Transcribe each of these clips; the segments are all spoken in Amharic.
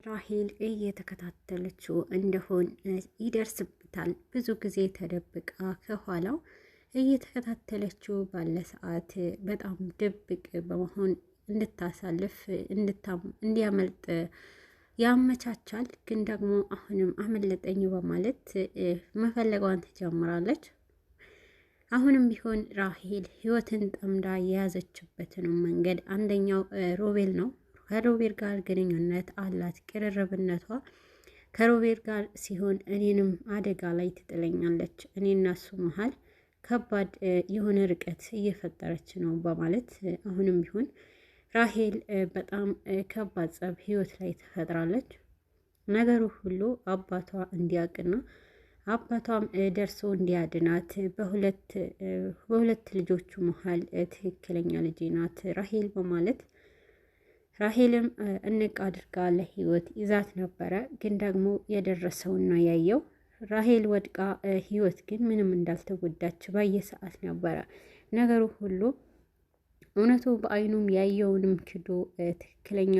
ራሄል እየተከታተለችው እንደሆን ይደርስበታል። ብዙ ጊዜ ተደብቃ ከኋላው እየተከታተለችው ባለ ሰዓት በጣም ድብቅ በመሆን እንድታሳልፍ እንዲያመልጥ ያመቻቻል። ግን ደግሞ አሁንም አመለጠኝ በማለት መፈለጓን ትጀምራለች። አሁንም ቢሆን ራሄል ህይወትን ጠምዳ የያዘችበትን መንገድ አንደኛው ሮቤል ነው። ከሮቤል ጋር ግንኙነት አላት። ቅርርብነቷ ከሮቤል ጋር ሲሆን እኔንም አደጋ ላይ ትጥለኛለች፣ እኔና እሱ መሀል ከባድ የሆነ ርቀት እየፈጠረች ነው በማለት አሁንም ቢሆን ራሄል በጣም ከባድ ጸብ ህይወት ላይ ትፈጥራለች። ነገሩ ሁሉ አባቷ እንዲያውቅና አባቷም ደርሶ እንዲያድናት በሁለት ልጆቹ መሀል ትክክለኛ ልጅ ናት ራሄል በማለት ራሄልም እንቅ አድርጋ ለህይወት ይዛት ነበረ። ግን ደግሞ የደረሰውና ያየው ራሄል ወድቃ ህይወት ግን ምንም እንዳልተጎዳች ባየ ሰዓት ነበረ ነገሩ ሁሉ እውነቱ በአይኑም ያየውንም ክዶ ትክክለኛ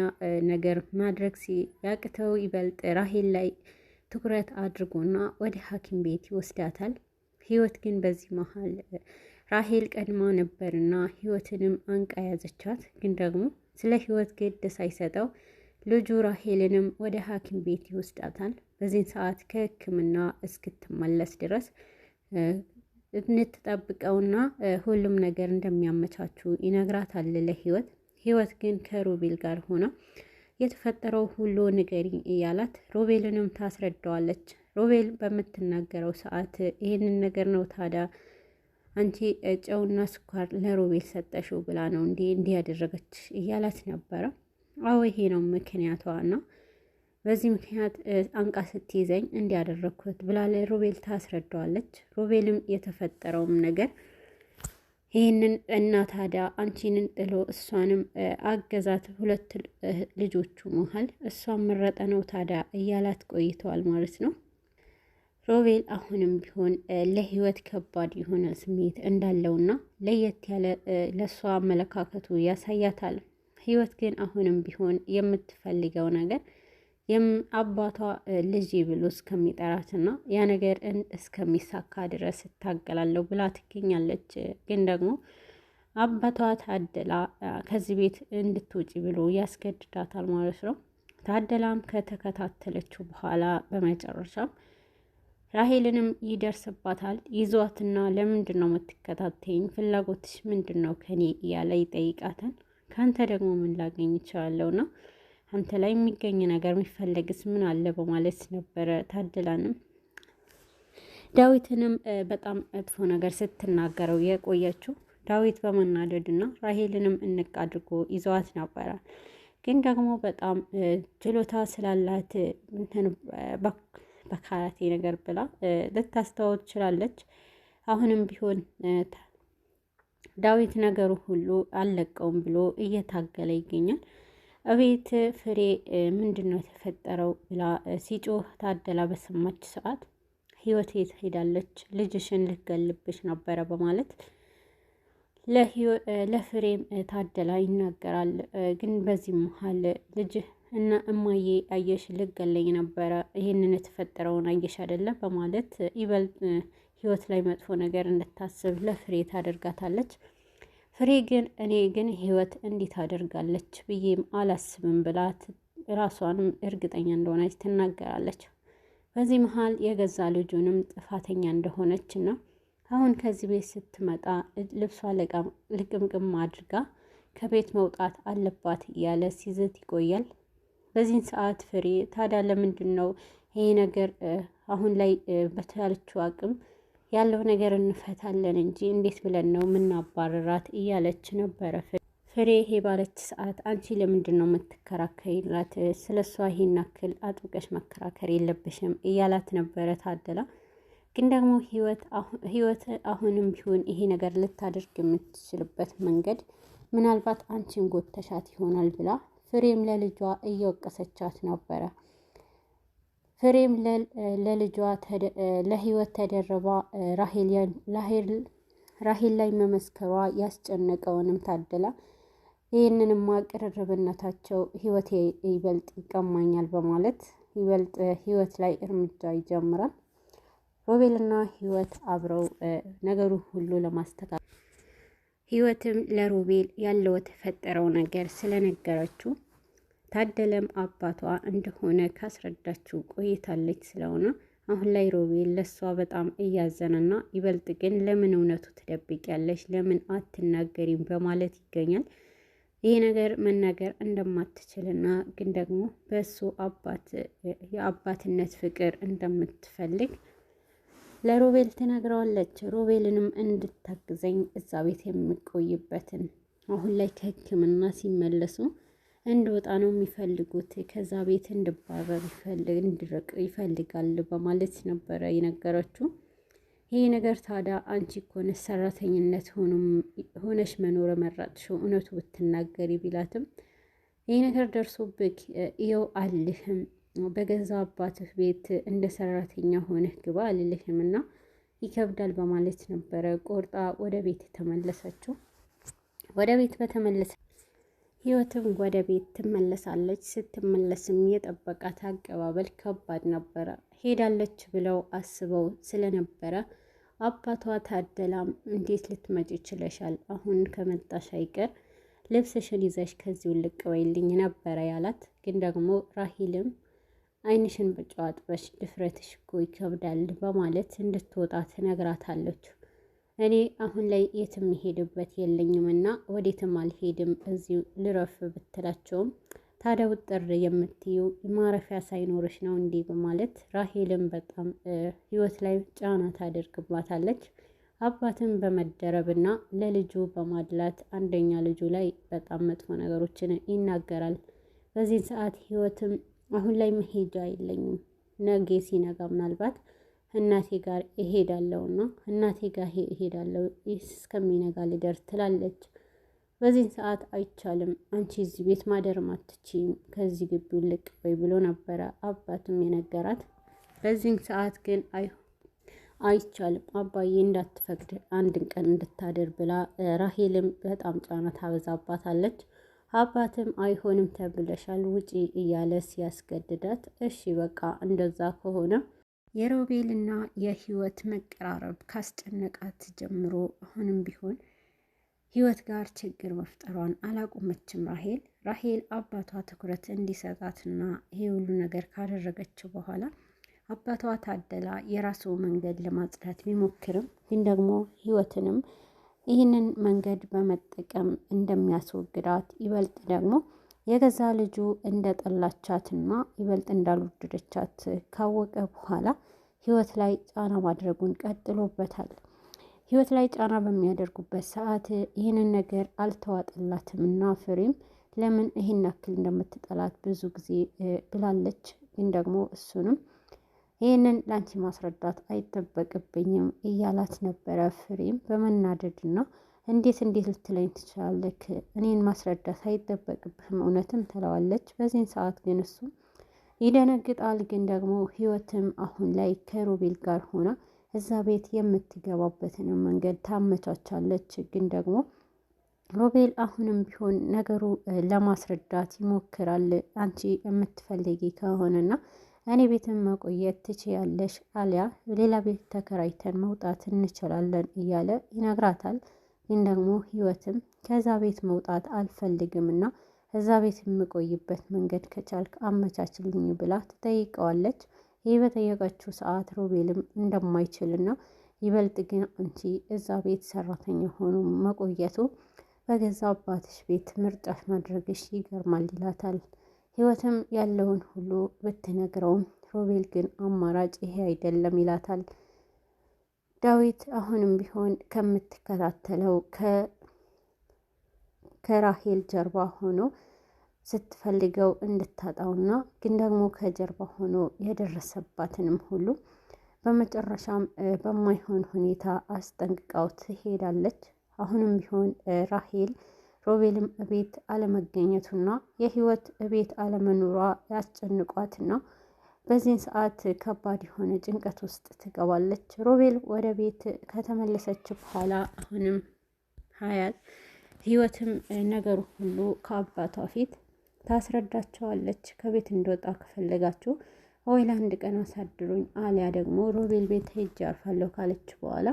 ነገር ማድረግ ሲያቅተው ይበልጥ ራሄል ላይ ትኩረት አድርጎና ወደ ሐኪም ቤት ይወስዳታል። ህይወት ግን በዚህ መሀል ራሄል ቀድማ ነበርና ህይወትንም አንቃ ያዘቻት። ግን ደግሞ ስለ ህይወት ግድ ሳይሰጠው ልጁ ራሄልንም ወደ ሐኪም ቤት ይወስዳታል። በዚህን ሰዓት ከህክምና እስክትመለስ ድረስ እንትጠብቀውና ሁሉም ነገር እንደሚያመቻቹ ይነግራታል ለህይወት። ህይወት ግን ከሮቤል ጋር ሆና የተፈጠረው ሁሉ ንገሪኝ እያላት ሮቤልንም ታስረዳዋለች። ሮቤል በምትናገረው ሰዓት ይህንን ነገር ነው ታዲያ አንቺ ጨውና ስኳር ለሮቤል ሰጠሽው ብላ ነው እንዲህ ያደረገች እያላት ነበረ። አዎ ይሄ ነው ምክንያቷ ነው፣ በዚህ ምክንያት አንቃ ስትይዘኝ እንዲያደረግኩት ብላ ለሮቤል ታስረዳዋለች። ሮቤልም የተፈጠረውም ነገር ይህንን እና ታዲያ አንቺንን ጥሎ እሷንም አገዛት ሁለት ልጆቹ መሀል እሷን መረጠ ነው ታዲያ እያላት ቆይተዋል ማለት ነው። ሮቤል አሁንም ቢሆን ለህይወት ከባድ የሆነ ስሜት እንዳለውና ለየት ያለ ለእሷ አመለካከቱ ያሳያታል። ህይወት ግን አሁንም ቢሆን የምትፈልገው ነገር አባቷ ልጅ ብሎ እስከሚጠራትና ያ ነገር እስከሚሳካ ድረስ እታገላለሁ ብላ ትገኛለች። ግን ደግሞ አባቷ ታደላ ከዚህ ቤት እንድትውጪ ብሎ ያስገድዳታል ማለት ነው። ታደላም ከተከታተለችው በኋላ በመጨረሻም ራሄልንም ይደርስባታል። ይዟትና ለምንድን ነው የምትከታተይኝ? ፍላጎትሽ ምንድን ነው ከኔ እያለ ይጠይቃታል። ከአንተ ደግሞ ምን ላገኝ ይችላለሁ ነው አንተ ላይ የሚገኝ ነገር የሚፈለግስ ምን አለ በማለት ነበረ ታደላንም ዳዊትንም በጣም መጥፎ ነገር ስትናገረው የቆየችው። ዳዊት በመናደድና ራሄልንም እንቅ አድርጎ ይዘዋት ነበረ። ግን ደግሞ በጣም ችሎታ ስላላት በካራቴ ነገር ብላ ልታስተዋው ትችላለች። አሁንም ቢሆን ዳዊት ነገሩ ሁሉ አልለቀውም ብሎ እየታገለ ይገኛል። እቤት ፍሬ ምንድን ነው የተፈጠረው ብላ ሲጮህ ታደላ በሰማች ሰዓት ህይወት የት ሄዳለች? ልጅሽን ልትገልብሽ ነበረ በማለት ለፍሬም ታደላ ይናገራል። ግን በዚህ መሀል ልጅ እና እማዬ አየሽ ልገለኝ ነበረ፣ ይህንን የተፈጠረውን አየሽ አይደለም በማለት ይበልጥ ህይወት ላይ መጥፎ ነገር እንድታስብ ለፍሬ ታደርጋታለች። ፍሬ ግን እኔ ግን ህይወት እንዴት አደርጋለች ብዬም አላስብም ብላት ራሷንም እርግጠኛ እንደሆነች ትናገራለች። በዚህ መሀል የገዛ ልጁንም ጥፋተኛ እንደሆነች እና አሁን ከዚህ ቤት ስትመጣ ልብሷ ልቅምቅም አድርጋ ከቤት መውጣት አለባት እያለ ሲዝት ይቆያል። በዚህን ሰዓት ፍሬ ታዲያ ለምንድን ነው ይሄ ነገር አሁን ላይ በተቻለችው አቅም ያለው ነገር እንፈታለን እንጂ እንዴት ብለን ነው የምናባረራት እያለች ነበረ። ፍሬ ይሄ ባለች ሰዓት አንቺ ለምንድን ነው የምትከራከሪላት? ስለ እሷ ይሄን ያክል አጥብቀሽ መከራከር የለብሽም እያላት ነበረ ታደላ። ግን ደግሞ ህይወት አሁንም ቢሆን ይሄ ነገር ልታደርግ የምትችልበት መንገድ ምናልባት አንቺን ጎተሻት ይሆናል ብላ ፍሬም ለልጇ እየወቀሰቻት ነበረ። ፍሬም ለልጇ ለህይወት ተደረባ ራሄል ላይ መመስከሯ ያስጨነቀውንም ታደላ ይህንንማ ቅርርብነታቸው ህይወቴ ይበልጥ ይቀማኛል በማለት ይበልጥ ህይወት ላይ እርምጃ ይጀምራል። ሮቤልና ህይወት አብረው ነገሩ ሁሉ ለማስተካከል ህይወትም ለሮቤል ያለው የተፈጠረው ነገር ስለነገረችው ታደለም አባቷ እንደሆነ ካስረዳችው ቆይታለች። ስለሆነ አሁን ላይ ሮቤል ለሷ በጣም እያዘነና ይበልጥ ግን ለምን እውነቱ ትደብቂያለሽ፣ ለምን አትናገሪም በማለት ይገኛል። ይሄ ነገር መናገር እንደማትችልና ግን ደግሞ በሱ የአባትነት ፍቅር እንደምትፈልግ ለሮቤል ትነግረዋለች። ሮቤልንም እንድታግዘኝ እዛ ቤት የምቆይበትን አሁን ላይ ከሕክምና ሲመለሱ እንድወጣ ነው የሚፈልጉት፣ ከዛ ቤት እንድባረር እንድርቅ ይፈልጋል በማለት ነበረ የነገረችው። ይህ ነገር ታዲያ አንቺ እኮ ነሽ ሰራተኝነት ሆነሽ መኖር መረጥሽው እውነቱ ብትናገሪ ቢላትም ይህ ነገር ደርሶብክ ይኸው አልህም በገዛ አባትህ ቤት እንደ ሰራተኛ ሆነህ ግባ አልልህም እና ይከብዳል በማለት ነበረ ቆርጣ ወደ ቤት ተመለሰችው። ወደ ቤት በተመለሰ ህይወትም ወደ ቤት ትመለሳለች። ስትመለስም የጠበቃት አቀባበል ከባድ ነበረ። ሄዳለች ብለው አስበው ስለነበረ አባቷ ታደላም እንዴት ልትመጪ ይችለሻል? አሁን ከመጣሽ አይቀር ልብስሽን ይዘሽ ከዚሁ ልቅ በይልኝ ነበረ ያላት። ግን ደግሞ ራሂልም ዓይንሽን በጨው አጥበሽ ድፍረትሽ እኮ ይከብዳል በማለት እንድትወጣ ትነግራታለች። እኔ አሁን ላይ የትም ሄድበት የለኝም እና ወዴትም አልሄድም እዚሁ ልረፍ ብትላቸውም ታዲያ ውጥር የምትዩ ማረፊያ ሳይኖርሽ ነው እንዲህ በማለት ራሄልም በጣም ህይወት ላይ ጫና ታደርግባታለች። አባትም በመደረብና ለልጁ በማድላት አንደኛ ልጁ ላይ በጣም መጥፎ ነገሮችን ይናገራል። በዚህ ሰዓት ህይወትም አሁን ላይ መሄጃ የለኝም፣ ነገ ሲነጋ ምናልባት እናቴ ጋር እሄዳለሁና እናቴ ጋር እሄዳለሁ እስከሚነጋ ልደርስ ትላለች። በዚህን ሰዓት አይቻልም፣ አንቺ እዚህ ቤት ማደርም አትችይም፣ ከዚህ ግቢው ልቅ ወይ ብሎ ነበረ አባትም የነገራት። በዚህን ሰዓት ግን አይቻልም አባዬ እንዳትፈቅድ አንድን ቀን እንድታደር ብላ ራሄልም በጣም ጫና ታበዛባታለች። አባትም አይሆንም ተብለሻል ውጪ እያለ ሲያስገድዳት እሺ በቃ እንደዛ ከሆነ የሮቤልና የህይወት መቀራረብ ካስጨነቃት ጀምሮ አሁንም ቢሆን ህይወት ጋር ችግር መፍጠሯን አላቆመችም። ራሄል አባቷ ትኩረት እንዲሰጣትና ይሄ ሁሉ ነገር ካደረገችው በኋላ አባቷ ታደላ የራሱ መንገድ ለማጽዳት ቢሞክርም ግን ደግሞ ህይወትንም ይህንን መንገድ በመጠቀም እንደሚያስወግዳት ይበልጥ ደግሞ የገዛ ልጁ እንደጠላቻትና ይበልጥ እንዳልወደደቻት ካወቀ በኋላ ህይወት ላይ ጫና ማድረጉን ቀጥሎበታል። ህይወት ላይ ጫና በሚያደርጉበት ሰዓት ይህንን ነገር አልተዋጠላትም እና ፍሬም ለምን ይህን ያክል እንደምትጠላት ብዙ ጊዜ ብላለች። ግን ደግሞ እሱንም ይህንን ላንቺ ማስረዳት አይጠበቅብኝም እያላት ነበረ። ፍሬም በመናደድና እንዴት ልትለኝ ትችላለህ? እኔን ማስረዳት አይጠበቅብህም እውነትም ትለዋለች። በዚህን ሰዓት ግን እሱ ይደነግጣል። ግን ደግሞ ህይወትም አሁን ላይ ከሮቤል ጋር ሆና እዛ ቤት የምትገባበትን መንገድ ታመቻቻለች። ግን ደግሞ ሮቤል አሁንም ቢሆን ነገሩ ለማስረዳት ይሞክራል። አንቺ የምትፈልጊ ከሆነና እኔ ቤትን መቆየት ትችያለሽ፣ አሊያ ሌላ ቤት ተከራይተን መውጣት እንችላለን እያለ ይነግራታል። ግን ደግሞ ህይወትም ከዛ ቤት መውጣት አልፈልግም እና እዛ ቤት የምቆይበት መንገድ ከቻልክ አመቻችልኝ ብላ ትጠይቀዋለች። ይህ በጠየቀችው ሰዓት ሮቤልም እንደማይችልና ይበልጥ ግን አንቺ እዛ ቤት ሰራተኛ ሆኖ መቆየቱ በገዛ አባትሽ ቤት ምርጫሽ ማድረግሽ ይገርማል ይላታል። ህይወትም ያለውን ሁሉ ብትነግረውም ሮቤል ግን አማራጭ ይሄ አይደለም ይላታል። ዳዊት አሁንም ቢሆን ከምትከታተለው ከራሄል ጀርባ ሆኖ ስትፈልገው እንድታጣውና ግን ደግሞ ከጀርባ ሆኖ የደረሰባትንም ሁሉ በመጨረሻም በማይሆን ሁኔታ አስጠንቅቃው ትሄዳለች። አሁንም ቢሆን ራሄል ሮቤልም እቤት አለመገኘቱና የህይወት እቤት አለመኖሯ ያስጨንቋትና በዚህን ሰዓት ከባድ የሆነ ጭንቀት ውስጥ ትገባለች። ሮቤል ወደ ቤት ከተመለሰች በኋላ አሁንም ሀያት ህይወትም ነገሩ ሁሉ ከአባቷ ፊት ታስረዳቸዋለች። ከቤት እንደወጣ ከፈለጋችሁ ወይ ለአንድ ቀን አሳድሩኝ አሊያ ደግሞ ሮቤል ቤት ሄጄ አርፋለሁ ካለች በኋላ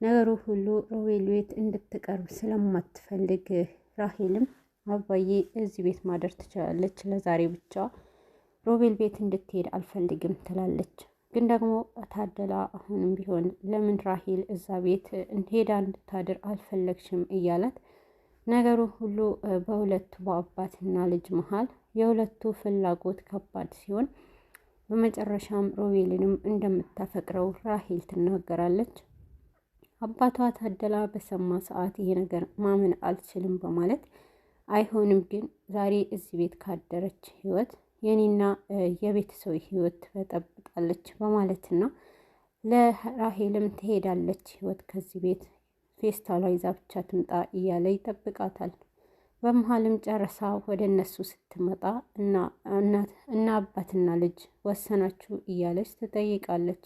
ነገሩ ሁሉ ሮቤል ቤት እንድትቀርብ ስለማትፈልግ ራሄልም አባዬ እዚህ ቤት ማደር ትችላለች፣ ለዛሬ ብቻ ሮቤል ቤት እንድትሄድ አልፈልግም ትላለች። ግን ደግሞ ታደላ አሁንም ቢሆን ለምን ራሄል እዛ ቤት ሄዳ እንድታድር አልፈለግሽም እያላት ነገሩ ሁሉ በሁለቱ በአባትና ልጅ መሀል የሁለቱ ፍላጎት ከባድ ሲሆን በመጨረሻም ሮቤልንም እንደምታፈቅረው ራሄል ትናገራለች። አባቷ ታደላ በሰማ ሰዓት ይሄ ነገር ማመን አልችልም በማለት አይሆንም፣ ግን ዛሬ እዚህ ቤት ካደረች ህይወት የኔና የቤተሰብ ህይወት ትበጠብጣለች በማለትና ለራሄልም ትሄዳለች ህይወት ከዚህ ቤት ፌስታሏ ይዛ ብቻ ትምጣ እያለ ይጠብቃታል። በመሀልም ጨረሳ ወደ እነሱ ስትመጣ እና አባትና ልጅ ወሰናችሁ እያለች ትጠይቃለች።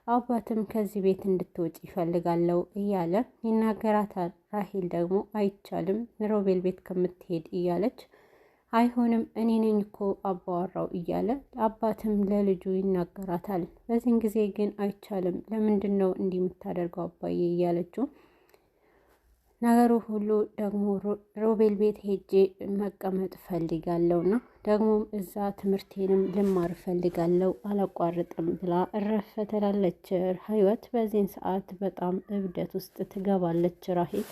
አባትም ከዚህ ቤት እንድትወጪ ይፈልጋለው እያለ ይናገራታል። ራሄል ደግሞ አይቻልም ሮቤል ቤት ከምትሄድ እያለች አይሆንም እኔ ነኝ እኮ አባወራው እያለ አባትም ለልጁ ይናገራታል። በዚህን ጊዜ ግን አይቻልም ለምንድን ነው እንዲህ የምታደርገው አባዬ እያለችው ነገሩ ሁሉ ደግሞ ሮቤል ቤት ሄጄ መቀመጥ ፈልጋለሁና ደግሞም እዛ ትምህርቴንም ልማር ፈልጋለሁ አላቋርጥም ብላ እረፍ ትላለች ህይወት። በዚህን ሰዓት በጣም እብደት ውስጥ ትገባለች ራሄል።